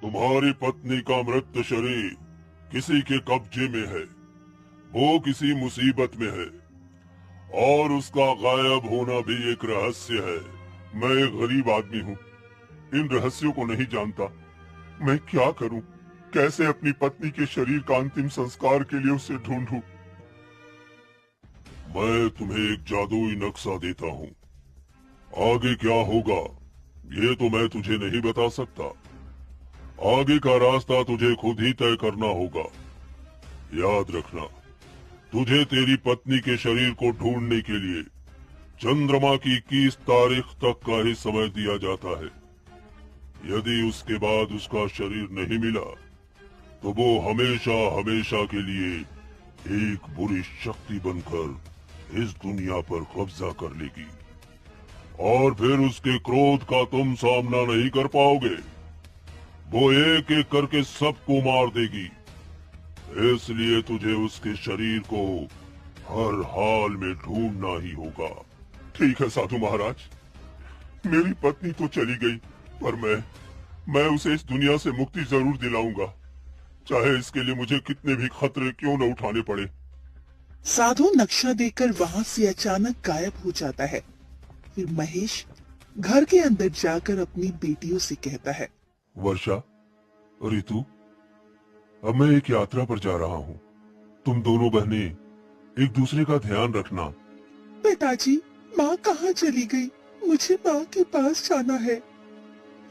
तुम्हारी पत्नी का मृत शरीर किसी के कब्जे में है। वो किसी मुसीबत में है और उसका गायब होना भी एक रहस्य है। मैं एक गरीब आदमी हूँ, इन रहस्यों को नहीं जानता। मैं क्या करूँ? कैसे अपनी पत्नी के शरीर का अंतिम संस्कार के लिए उसे ढूंढूं? मैं तुम्हें एक जादुई नक्शा देता हूँ। आगे क्या होगा ये तो मैं तुझे नहीं बता सकता। आगे का रास्ता तुझे खुद ही तय करना होगा। याद रखना, तुझे तेरी पत्नी के शरीर को ढूंढने के लिए चंद्रमा की 21 तारीख तक का ही समय दिया जाता है। यदि उसके बाद उसका शरीर नहीं मिला तो वो हमेशा हमेशा के लिए एक बुरी शक्ति बनकर इस दुनिया पर कब्जा कर लेगी और फिर उसके क्रोध का तुम सामना नहीं कर पाओगे। वो एक एक करके सबको मार देगी। इसलिए तुझे उसके शरीर को हर हाल में ढूंढना ही होगा। ठीक है साधु महाराज, मेरी पत्नी तो चली गई, पर मैं उसे इस दुनिया से मुक्ति जरूर दिलाऊंगा, चाहे इसके लिए मुझे कितने भी खतरे क्यों न उठाने पड़े। साधु नक्शा देकर वहां से अचानक गायब हो जाता है। फिर महेश घर के अंदर जाकर अपनी बेटियों से कहता है, वर्षा, रितु, अब मैं एक यात्रा पर जा रहा हूँ। तुम दोनों बहनें एक दूसरे का ध्यान रखना। पिताजी, माँ कहाँ चली गई? मुझे माँ के पास जाना है।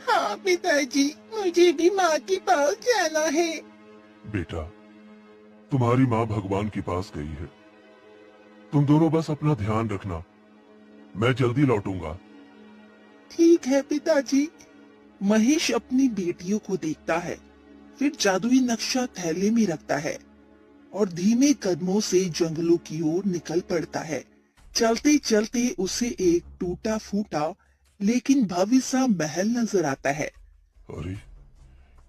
हाँ पिताजी, मुझे भी माँ के पास जाना है। बेटा, तुम्हारी माँ भगवान के पास गई है। तुम दोनों बस अपना ध्यान रखना, मैं जल्दी लौटूंगा। ठीक है पिताजी। महेश अपनी बेटियों को देखता है, फिर जादुई नक्शा थैले में रखता है और धीमे कदमों से जंगलों की ओर निकल पड़ता है। चलते चलते उसे एक टूटा फूटा लेकिन भव्य सा महल नजर आता है। अरे,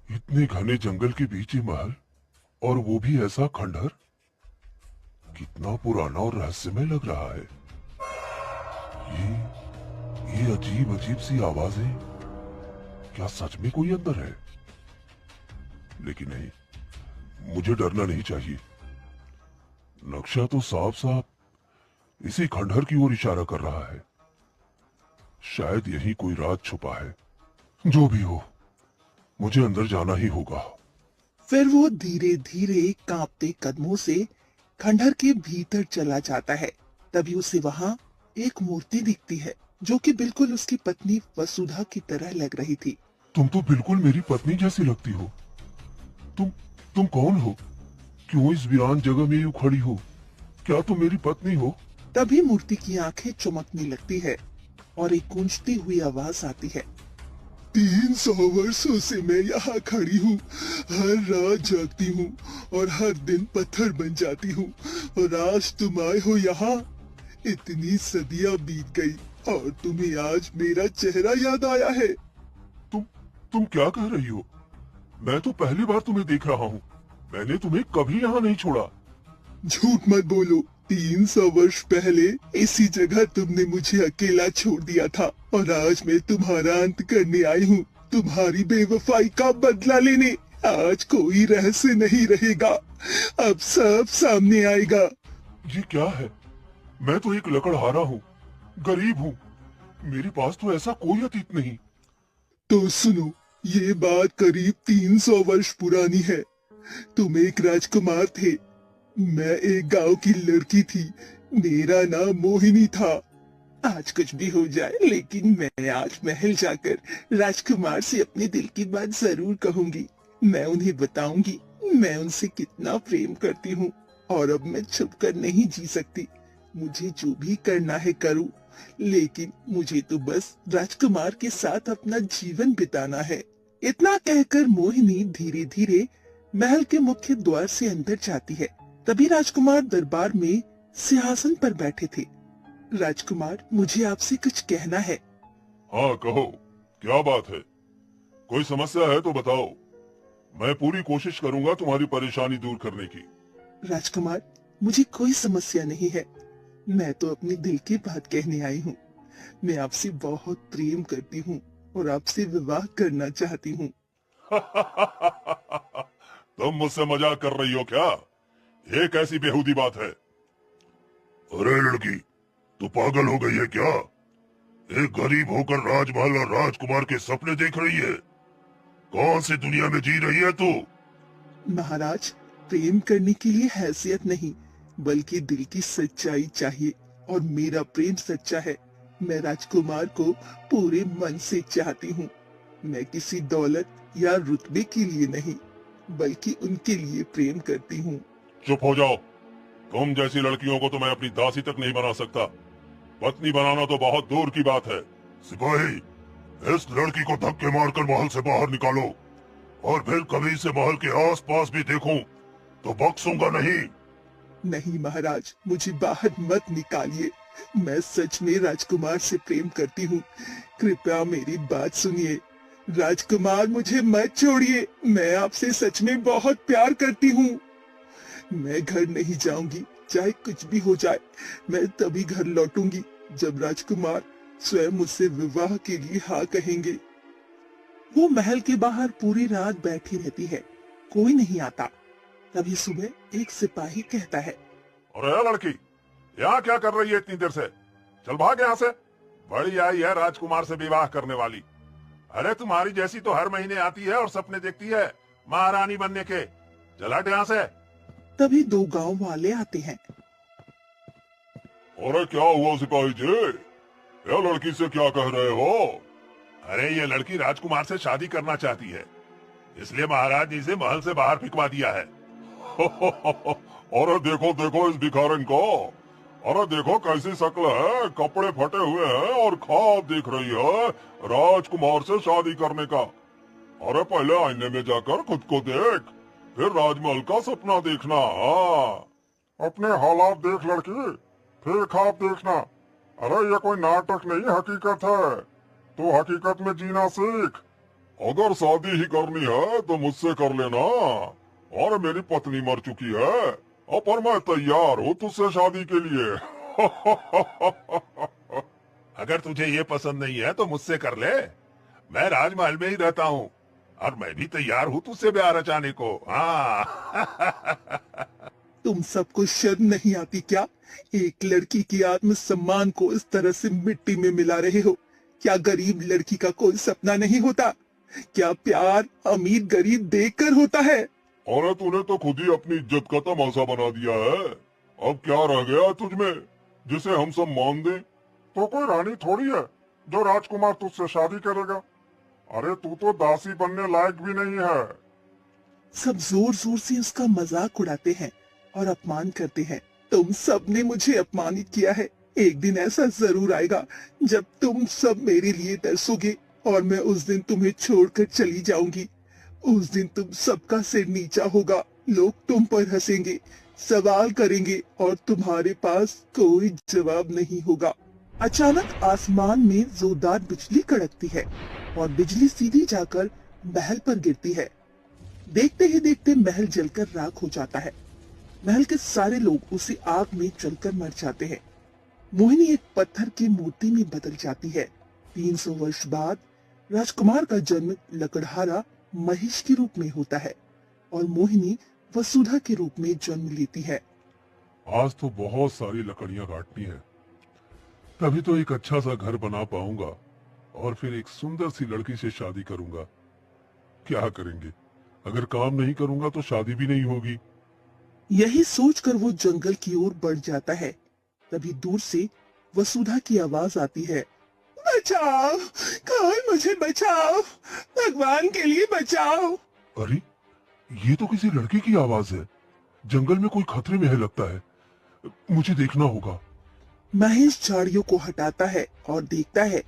इतने घने जंगल के बीच ही महल, और वो भी ऐसा खंडहर। कितना पुराना और रहस्यमय लग रहा है। ये अजीब अजीब सी आवाजें, क्या सच में कोई अंदर है? लेकिन नहीं, मुझे डरना नहीं चाहिए। नक्शा तो साफ साफ इसी खंडहर की ओर इशारा कर रहा है। शायद यही कोई राज छुपा है। जो भी हो, मुझे अंदर जाना ही होगा। फिर वो धीरे धीरे कांपते कदमों से खंडहर के भीतर चला जाता है। तभी उसे वहाँ एक मूर्ति दिखती है, जो कि बिल्कुल उसकी पत्नी वसुधा की तरह लग रही थी। तुम तो बिल्कुल मेरी पत्नी जैसी लगती हो। तुम तुम कौन हो? क्यों इस वीरान जगह में यूं खड़ी हो? क्या तुम मेरी पत्नी हो? तभी मूर्ति की आंखें चमकने लगती है और एक गूंजती हुई आवाज आती है। 300 वर्षों से मैं यहाँ खड़ी हूँ, हर रात जागती हूँ और हर दिन पत्थर बन जाती हूँ, और आज तुम आए हो यहाँ। इतनी सदियाँ बीत गई और तुम्हें आज मेरा चेहरा याद आया है। तुम क्या कह रही हो? मैं तो पहली बार तुम्हें देख रहा हूँ। मैंने तुम्हें कभी यहाँ नहीं छोड़ा। झूठ मत बोलो। 300 वर्ष पहले इसी जगह तुमने मुझे अकेला छोड़ दिया था, और आज मैं तुम्हारा अंत करने आई हूँ, तुम्हारी बेवफाई का बदला लेने। आज कोई रहस्य नहीं रहेगा, अब सब सामने आएगा। ये क्या है? मैं तो एक लकड़हारा हूँ, गरीब हूँ। मेरे पास तो ऐसा कोई अतीत नहीं। तो सुनो, ये बात करीब 300 वर्ष पुरानी है। तुम एक राजकुमार थे, मैं एक गांव की लड़की थी, मेरा नाम मोहिनी था। आज कुछ भी हो जाए, लेकिन मैं आज महल जाकर राजकुमार से अपने दिल की बात जरूर कहूंगी। मैं उन्हें बताऊंगी मैं उनसे कितना प्रेम करती हूँ, और अब मैं छुप कर नहीं जी सकती। मुझे जो भी करना है करूँ, लेकिन मुझे तो बस राजकुमार के साथ अपना जीवन बिताना है। इतना कहकर मोहिनी धीरे धीरे महल के मुख्य द्वार से अंदर जाती है। तभी राजकुमार दरबार में सिंहासन पर बैठे थे। राजकुमार, मुझे आपसे कुछ कहना है। हाँ कहो, क्या बात है? कोई समस्या है तो बताओ, मैं पूरी कोशिश करूंगा तुम्हारी परेशानी दूर करने की। राजकुमार, मुझे कोई समस्या नहीं है, मैं तो अपनी दिल की बात कहने आई हूँ। मैं आपसे बहुत प्रेम करती हूँ और आपसे विवाह करना चाहती हूँ। तुम मुझसे मजाक कर रही हो क्या? ये कैसी बेहूदी बात है? अरे लड़की, तू पागल हो गई है क्या? एक गरीब होकर राजमहल और राजकुमार के सपने देख रही है? कौन सी दुनिया में जी रही है तू? महाराज, प्रेम करने के लिए हैसियत नहीं, बल्कि दिल की सच्चाई चाहिए, और मेरा प्रेम सच्चा है। मैं राजकुमार को पूरे मन से चाहती हूँ। मैं किसी दौलत या रुतबे के लिए नहीं, बल्कि उनके लिए प्रेम करती हूँ। चुप हो जाओ। तुम जैसी लड़कियों को तो मैं अपनी दासी तक नहीं बना सकता। पत्नी बनाना तो बहुत दूर की बात है। सिपाही, इस लड़की को धक्के मारकर महल से बाहर निकालो, और फिर कभी इसे महल के आसपास भी देखूं तो बख्शूंगा नहीं। नहीं महाराज, मुझे बाहर मत निकालिए। मैं सच में राजकुमार से प्रेम करती हूँ। कृपया मेरी बात सुनिए। राजकुमार, मुझे मत छोड़िए। मैं आपसे सच में बहुत प्यार करती हूँ। मैं घर नहीं जाऊंगी, चाहे कुछ भी हो जाए। मैं तभी घर लौटूंगी जब राजकुमार स्वयं मुझसे विवाह के लिए हाँ कहेंगे। वो महल के बाहर पूरी रात बैठी रहती है, कोई नहीं आता। तभी सुबह एक सिपाही कहता है, अरे लड़की, यहाँ क्या कर रही है इतनी देर से? चल भाग यहाँ से। बड़ी आई है राजकुमार से विवाह करने वाली। अरे तुम्हारी जैसी तो हर महीने आती है और सपने देखती है महारानी बनने के। चल हट यहाँ से। तभी दो गांव वाले आते हैं। अरे क्या हुआ सिपाही जी? ये लड़की से क्या कह रहे हो? अरे ये लड़की राजकुमार से शादी करना चाहती है, इसलिए महाराज जी से महल से बाहर फिकवा दिया है। अरे देखो देखो इस भिखारन को। अरे देखो कैसी शक्ल है, कपड़े फटे हुए हैं और ख्वाब देख रही है राजकुमार से शादी करने का। अरे पहले आईने में जाकर खुद को देख, फिर राजमहल का सपना देखना। हाँ, अपने हालात देख लड़की, फिर ख्वाब देखना। अरे ये कोई नाटक नहीं, हकीकत है। तो हकीकत में जीना सीख। अगर शादी ही करनी है तो मुझसे कर लेना। और मेरी पत्नी मर चुकी है, और पर मैं तैयार हूँ तुझसे शादी के लिए। अगर तुझे ये पसंद नहीं है तो मुझसे कर ले। मैं राजमहल में ही रहता हूँ, और मैं भी तैयार हूँ तुझसे ब्याह रचाने को। हाँ। तुम सबको शर्म नहीं आती क्या? एक लड़की की आत्मसम्मान को इस तरह से मिट्टी में मिला रहे हो। क्या गरीब लड़की का कोई सपना नहीं होता? क्या प्यार अमीर गरीब देखकर होता है? अरे तूने तो खुद ही अपनी इज्जत का तमाशा बना दिया है। अब क्या रह गया तुझमें जिसे हम सब मान दें? तो कोई रानी थोड़ी है जो राजकुमार तुझसे शादी करेगा। अरे तू तो दासी बनने लायक भी नहीं है। सब जोर जोर से उसका मजाक उड़ाते हैं और अपमान करते हैं। तुम सब ने मुझे अपमानित किया है। एक दिन ऐसा जरूर आएगा जब तुम सब मेरे लिए तरसोगे, और मैं उस दिन तुम्हें छोड़कर चली जाऊंगी। उस दिन तुम सबका सिर नीचा होगा, लोग तुम पर हंसेंगे, सवाल करेंगे, और तुम्हारे पास कोई जवाब नहीं होगा। अचानक आसमान में जोरदार बिजली कड़कती है, और बिजली सीधी जाकर महल पर गिरती है। देखते ही देखते महल जलकर राख हो जाता है। महल के सारे लोग उसी आग में जलकर मर जाते हैं। मोहिनी एक पत्थर की मूर्ति में बदल जाती है। 300 वर्ष बाद राजकुमार का जन्म लकड़हारा महेश के रूप में होता है, और मोहिनी वसुधा के रूप में जन्म लेती है। आज तो बहुत सारी लकड़ियां काटनी है, तभी तो एक अच्छा सा घर बना पाऊंगा, और फिर एक सुंदर सी लड़की से शादी करूंगा। क्या करेंगे? अगर काम नहीं करूंगा तो शादी भी नहीं होगी। यही सोचकर वो जंगल की ओर बढ़ जाता है। तभी दूर से वसुधा की आवाज आती है, बचाओ, कोई मुझे बचाओ, भगवान के लिए बचाओ। अरे ये तो किसी लड़की की आवाज है। जंगल में कोई खतरे में है लगता है, मुझे देखना होगा। महेश झाड़ियों को हटाता है और देखता है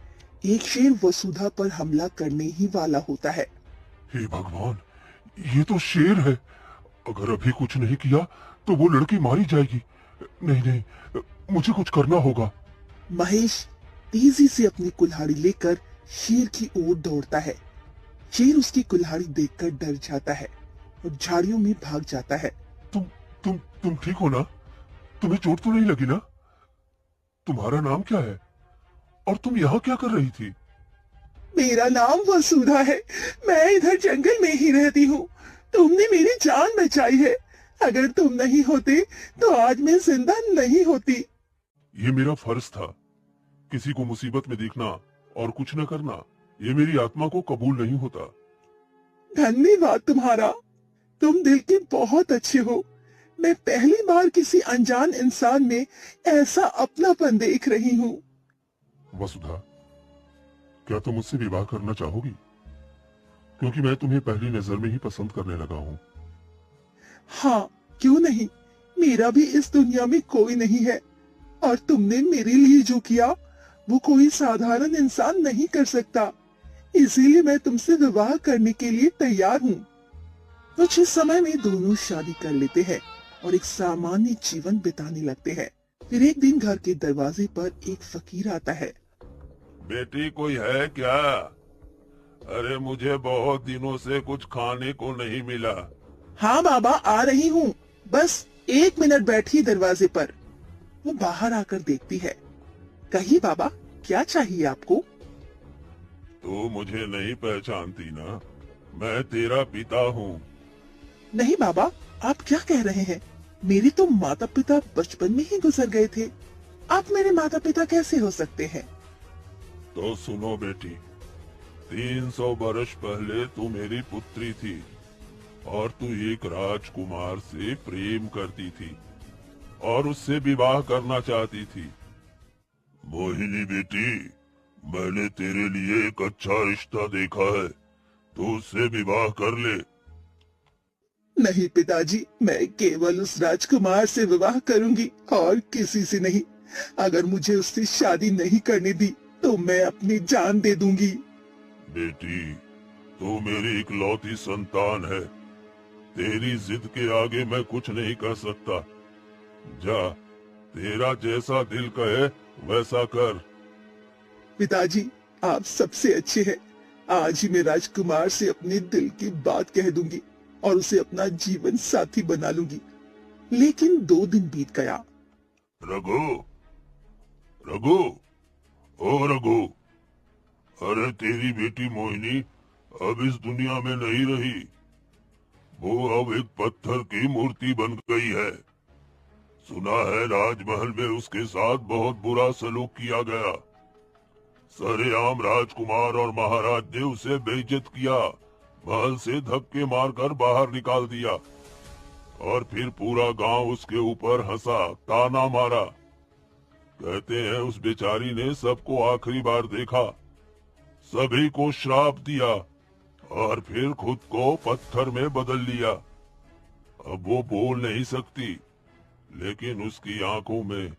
एक शेर वसुधा पर हमला करने ही वाला होता है। हे भगवान, ये तो शेर है। अगर अभी कुछ नहीं किया तो वो लड़की मारी जाएगी। नहीं नहीं, मुझे कुछ करना होगा। महेश तेजी से अपनी कुल्हाड़ी लेकर शेर की ओर दौड़ता है। शेर उसकी कुल्हाड़ी देखकर डर जाता है और झाड़ियों में भाग जाता है। तुम ठीक हो ना? तुम्हें चोट तो नहीं लगी ना? तुम्हारा नाम क्या है और तुम यहाँ क्या कर रही थी? मेरा नाम वसुधा है। मैं इधर जंगल में ही रहती हूँ। तुमने मेरी जान बचाई है। अगर तुम नहीं होते तो आज मैं जिंदा नहीं होती। ये मेरा फर्ज था। किसी को मुसीबत में देखना और कुछ न करना, ये मेरी आत्मा को कबूल नहीं होता। धन्यवाद तुम्हारा। तुम दिल के बहुत अच्छे हो। मैं पहली बार किसी अनजान इंसान में ऐसा अपनापन देख रही हूँ। वसुधा, क्या तुम मुझसे विवाह करना चाहोगी? क्योंकि मैं तुम्हें पहली नजर में ही पसंद करने लगा हूँ। हाँ, क्यों नहीं। मेरा भी इस दुनिया में कोई नहीं है और तुमने मेरे लिए जो किया वो कोई साधारण इंसान नहीं कर सकता। इसीलिए मैं तुमसे विवाह करने के लिए तैयार हूँ। कुछ ही समय में दोनों शादी कर लेते हैं और एक सामान्य जीवन बिताने लगते हैं। फिर एक दिन घर के दरवाजे पर एक फकीर आता है। बेटी, कोई है क्या? अरे मुझे बहुत दिनों से कुछ खाने को नहीं मिला। हाँ बाबा, आ रही हूँ। बस 1 मिनट बैठी दरवाजे पर। वो बाहर आकर देखती है। कहिए बाबा, क्या चाहिए आपको? तू मुझे नहीं पहचानती ना? मैं तेरा पिता हूँ। नहीं बाबा, आप क्या कह रहे हैं? मेरे तो माता पिता बचपन में ही गुजर गए थे। आप मेरे माता पिता कैसे हो सकते हैं? तो सुनो बेटी, 300 वर्ष पहले तू मेरी पुत्री थी और तू एक राजकुमार से प्रेम करती थी और उससे विवाह करना चाहती थी। मोहिनी बेटी, मैंने तेरे लिए एक अच्छा रिश्ता देखा है, तो उससे विवाह कर ले। नहीं पिताजी, मैं केवल उस राजकुमार से विवाह करूंगी और किसी से नहीं। अगर मुझे उससे शादी नहीं करने दी तो मैं अपनी जान दे दूंगी। बेटी, तू मेरी इकलौती संतान है। तेरी जिद के आगे मैं कुछ नहीं कर सकता। जा, तेरा जैसा दिल कहे वैसा कर। पिताजी, आप सबसे अच्छे हैं। आज ही मैं राजकुमार से अपने दिल की बात कह दूंगी और उसे अपना जीवन साथी बना लूंगी। लेकिन 2 दिन बीत गया। रघु, रघु, ओ रघु, अरे तेरी बेटी मोहिनी अब इस दुनिया में नहीं रही। वो अब एक पत्थर की मूर्ति बन गई है। सुना है राजमहल में उसके साथ बहुत बुरा सलूक किया गया। सरेआम राजकुमार और महाराज ने उसे बेइज्जत किया, महल से धक्के मारकर बाहर निकाल दिया और फिर पूरा गांव उसके ऊपर हंसा, ताना मारा। कहते हैं उस बेचारी ने सबको आखिरी बार देखा, सभी को श्राप दिया और फिर खुद को पत्थर में बदल लिया। अब वो बोल नहीं सकती, लेकिन उसकी आंखों में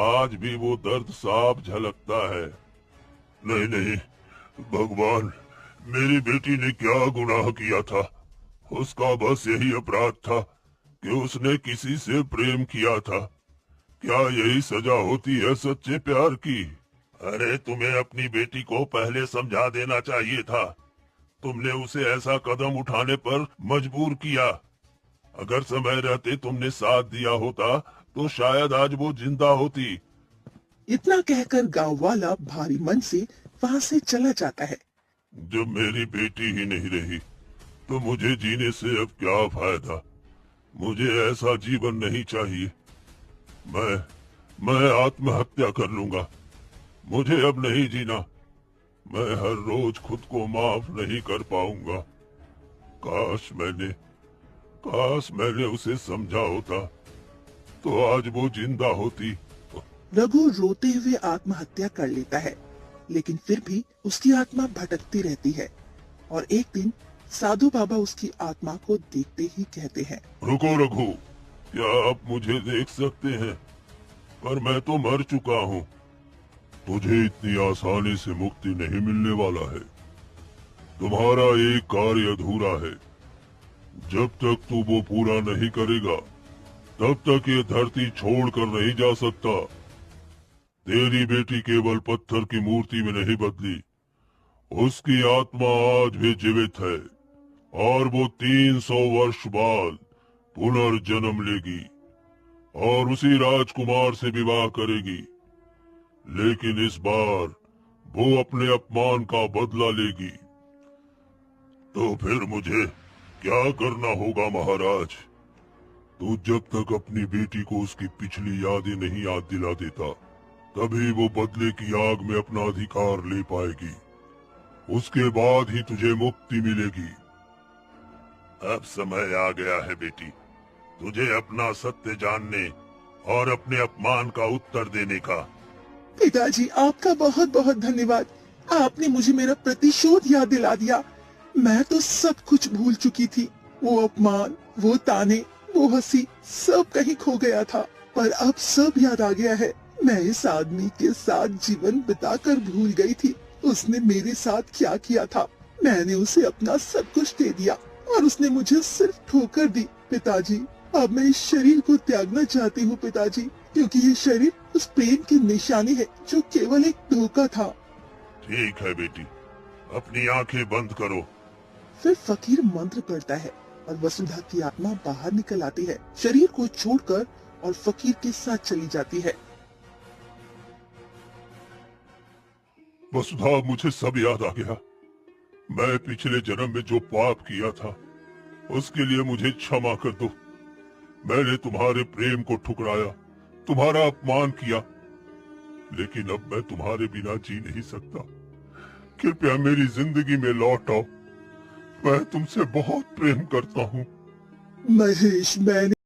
आज भी वो दर्द साफ झलकता है। नहीं नहीं, भगवान, मेरी बेटी ने क्या गुनाह किया था? उसका बस यही अपराध था कि उसने किसी से प्रेम किया था। क्या यही सजा होती है सच्चे प्यार की? अरे तुम्हें अपनी बेटी को पहले समझा देना चाहिए था। तुमने उसे ऐसा कदम उठाने पर मजबूर किया। अगर समय रहते तुमने साथ दिया होता तो शायद आज वो जिंदा होती। इतना कहकर गांव वाला भारी मन से वहां से चला जाता है। जब मेरी बेटी ही नहीं रही तो मुझे जीने से अब क्या फायदा? मुझे ऐसा जीवन नहीं चाहिए। मैं आत्महत्या कर लूंगा। मुझे अब नहीं जीना। मैं हर रोज खुद को माफ नहीं कर पाऊंगा। काश मैंने उसे समझा होता तो आज वो जिंदा होती। रघु रोते हुए आत्महत्या कर लेता है, लेकिन फिर भी उसकी आत्मा भटकती रहती है और एक दिन साधु बाबा उसकी आत्मा को देखते ही कहते हैं, रुको रघु, क्या आप मुझे देख सकते हैं? पर मैं तो मर चुका हूँ। तुझे इतनी आसानी से मुक्ति नहीं मिलने वाला है। तुम्हारा एक कार्य अधूरा है। जब तक तू वो पूरा नहीं करेगा तब तक ये धरती छोड़कर नहीं जा सकता। तेरी बेटी केवल पत्थर की मूर्ति में नहीं बदली, उसकी आत्मा आज भी जीवित है और वो 300 वर्ष बाद पुनर्जन्म लेगी और उसी राजकुमार से विवाह करेगी। लेकिन इस बार वो अपने अपमान का बदला लेगी। तो फिर मुझे क्या करना होगा महाराज? तू जब तक अपनी बेटी को उसकी पिछली यादें नहीं याद दिला देता, तभी वो बदले की आग में अपना अधिकार ले पाएगी। उसके बाद ही तुझे मुक्ति मिलेगी। अब समय आ गया है बेटी, तुझे अपना सत्य जानने और अपने अपमान का उत्तर देने का। पिताजी, आपका बहुत बहुत धन्यवाद। आपने मुझे मेरा प्रतिशोध याद दिला दिया। मैं तो सब कुछ भूल चुकी थी। वो अपमान, वो ताने, वो हंसी, सब कहीं खो गया था। पर अब सब याद आ गया है। मैं इस आदमी के साथ जीवन बिताकर भूल गई थी। उसने मेरे साथ क्या किया था। मैंने उसे अपना सब कुछ दे दिया और उसने मुझे सिर्फ ठोकर दी। पिताजी, अब मैं इस शरीर को त्यागना चाहती हूँ पिताजी, क्योंकि ये शरीर उस प्रेम की निशानी है जो केवल एक धोखा था। ठीक है बेटी, अपनी आंखें बंद करो। फिर फकीर मंत्र पढ़ता है और वसुधा की आत्मा बाहर निकल आती है, शरीर को छोड़कर, और फकीर के साथ चली जाती है। वसुधा, मुझे सब याद आ गया। मैं पिछले जन्म में जो पाप किया था उसके लिए मुझे क्षमा कर दो। मैंने तुम्हारे प्रेम को ठुकराया, तुम्हारा अपमान किया, लेकिन अब मैं तुम्हारे बिना जी नहीं सकता। कृपया मेरी जिंदगी में लौट आओ। मैं तुमसे बहुत प्रेम करता हूँ। महेश, मैंने